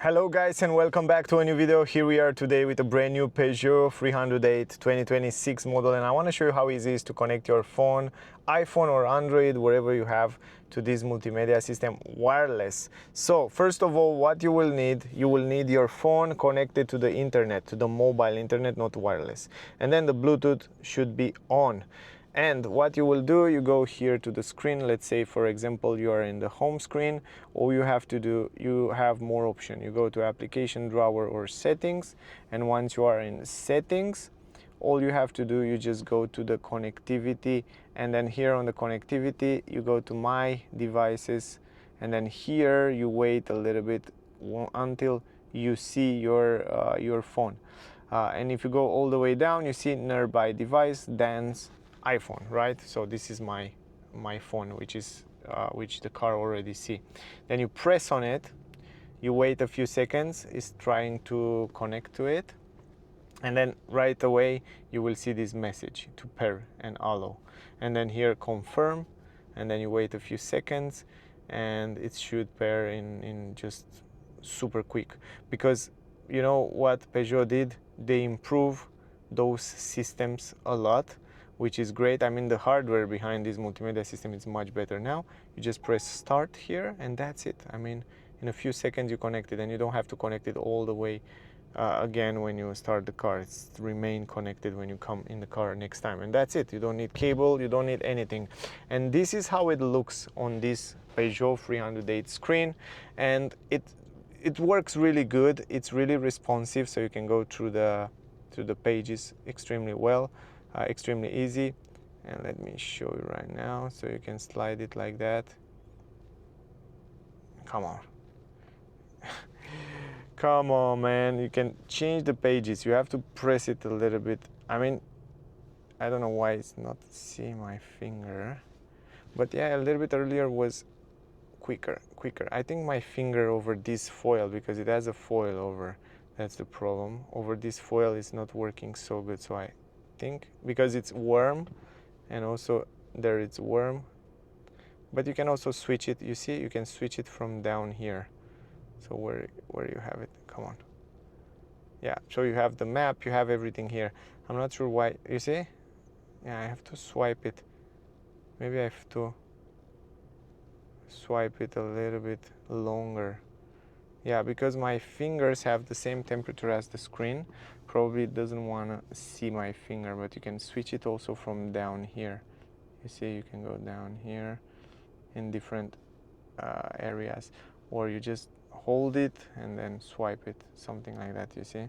Hello guys and welcome back to a new video. Here we are today with a brand new Peugeot 308 2026 model, and I want to show you how easy it is to connect your phone, iPhone or Android, wherever you have, to this multimedia system wireless. So first of all, what you will need your phone connected to the internet, to the mobile internet, not wireless, and then the Bluetooth should be on. And what you will do, you go here to the screen. Let's say, for example, you are in the home screen. All you have to do, you have more option. You go to application drawer or settings, and once you are in settings, all you have to do, you just go to the connectivity, and then here on the connectivity, you go to my devices, and then here you wait a little bit until you see your phone. And if you go all the way down, you see nearby device, dance, iPhone, right? So this is my phone, which the car already see. Then you press on it, you wait a few seconds, it's trying to connect to it, and then right away you will see this message to pair and allow, and then here confirm, and then you wait a few seconds and it should pair in just super quick. Because you know what Peugeot did, they improve those systems a lot, which is great. I mean, the hardware behind this multimedia system is much better now. You just press start here and that's it. I mean, in a few seconds you connect it, and you don't have to connect it all the way again when you start the car. It's remain connected when you come in the car next time, and that's it. You don't need cable, you don't need anything. And this is how it looks on this Peugeot 308 screen, and it works really good. It's really responsive, so you can go through the pages extremely well. Extremely easy. And let me show you right now, so you can slide it like that. Come on. Come on, man. You can change the pages. You have to press it a little bit. I mean, I don't know why it's not seeing my finger, but yeah, a little bit earlier was quicker. I think my finger over this foil, because it has a foil over, that's the problem. Over this foil is not working so good, so I think because it's warm, and also there it's warm. But you can also switch it. You see, you can switch it from down here. So where you have it, come on. Yeah, so you have the map, you have everything here. I'm not sure why, you see? Yeah, I have to swipe it. Maybe I have to swipe it a little bit longer. Yeah, because my fingers have the same temperature as the screen. Probably it doesn't want to see my finger, but you can switch it also from down here. You see, you can go down here in different areas, or you just hold it and then swipe it, something like that. You see,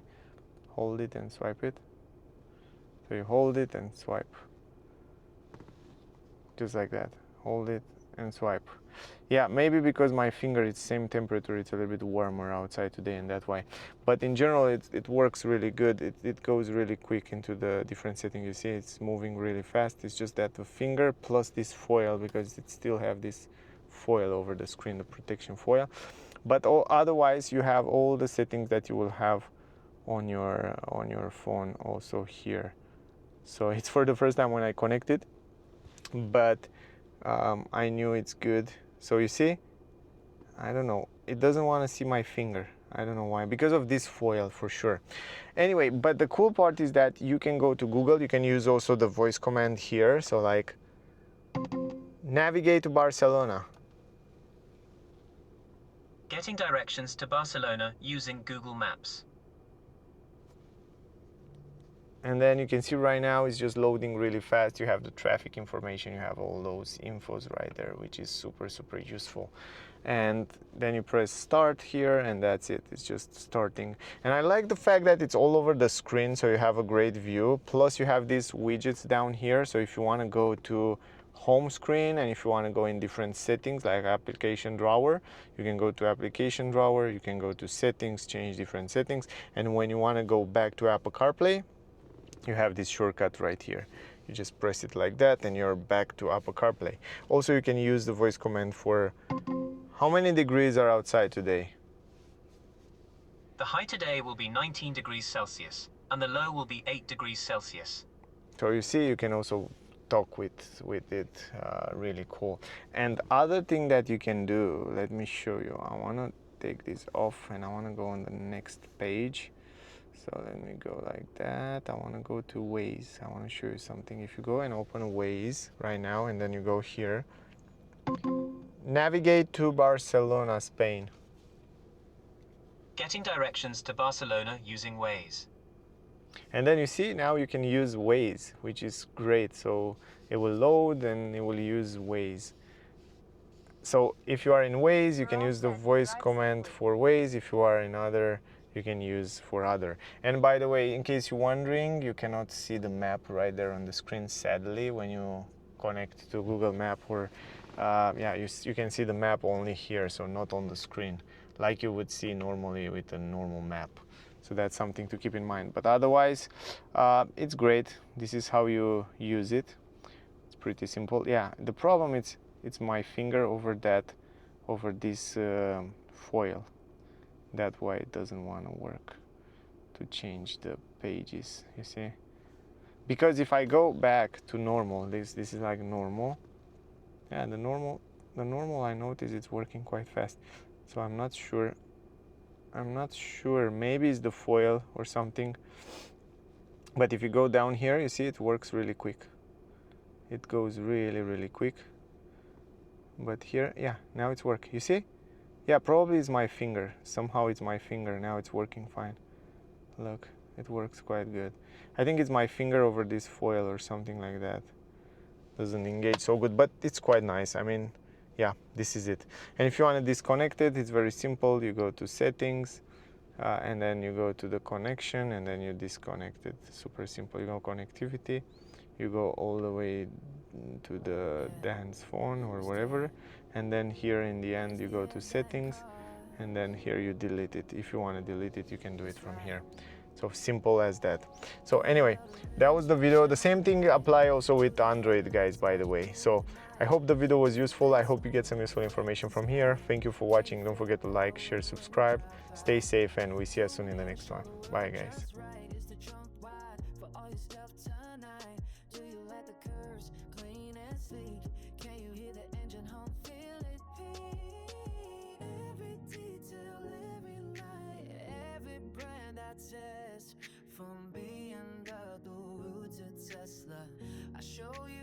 hold it and swipe it. So you hold it and swipe, just like that. Hold it and swipe. Yeah, maybe because my finger is same temperature, it's a little bit warmer outside today, and that's why. But in general, it works really good. It goes really quick into the different settings. You see, it's moving really fast. It's just that the finger plus this foil, because it still have this foil over the screen, the protection foil. But otherwise, you have all the settings that you will have on your phone also here. So it's for the first time when I connected, but I knew it's good. So you see, I don't know, it doesn't want to see my finger. I don't know why, because of this foil for sure. Anyway, but the cool part is that you can go to Google. You can use also the voice command here. So like, navigate to Barcelona. Getting directions to Barcelona using Google Maps. And then you can see right now it's just loading really fast. You have the traffic information, you have all those infos right there, which is super useful. And then you press start here, and that's it. It's just starting. And I like the fact that it's all over the screen, so you have a great view. Plus you have these widgets down here, so if you want to go to home screen, and if you want to go in different settings like application drawer, you can go to application drawer, you can go to settings, change different settings, and when you want to go back to Apple CarPlay, you have this shortcut right here. You just press it like that and you're back to Apple CarPlay. Also, you can use the voice command for how many degrees are outside today. The high today will be 19 degrees Celsius and the low will be 8 degrees Celsius. So you see, you can also talk with it. Really cool. And other thing that you can do, let me show you. I want to take this off and I want to go on the next page. So let me go like that. I want to go to Waze. I want to show you something. If you go and open Waze right now and then you go here, navigate to Barcelona, Spain. Getting directions to Barcelona using Waze. And then you see now you can use Waze, which is great. So it will load and it will use Waze. So if you are in Waze, you can use the voice command for Waze. If you are in other, you can use for other. And by the way, in case you're wondering, you cannot see the map right there on the screen, sadly, when you connect to Google Map, or yeah, you can see the map only here, so not on the screen, like you would see normally with a normal map. So that's something to keep in mind. But otherwise, it's great. This is how you use it. It's pretty simple. Yeah, the problem is it's my finger over this foil. That's why it doesn't want to work, to change the pages, you see. Because if I go back to normal, this is like normal. Yeah, the normal I notice it's working quite fast. So I'm not sure, maybe it's the foil or something. But if you go down here, you see it works really quick. It goes really quick. But here, yeah, now it's working. You see? Yeah, probably it's my finger. Somehow it's my finger. Now it's working fine. Look, it works quite good. I think it's my finger over this foil or something like that. Doesn't engage so good, but it's quite nice. I mean, yeah, this is it. And if you want to disconnect it, it's very simple. You go to settings, and then you go to the connection, and then you disconnect it. Super simple. You go connectivity. You go all the way to the dance phone or wherever, and then here in the end you go to settings, and then here you delete it. If you want to delete it, you can do it from here. So simple as that. So anyway, that was the video. The same thing apply also with Android, guys, by the way. So I hope the video was useful. I hope you get some useful information from here. Thank you for watching. Don't forget to like, share, subscribe. Stay safe, and we see you soon in the next one. Bye, guys. Can you hear the engine hum? Feel it beat. Every detail, every light, every brand I test. From BMW to Tesla, I show you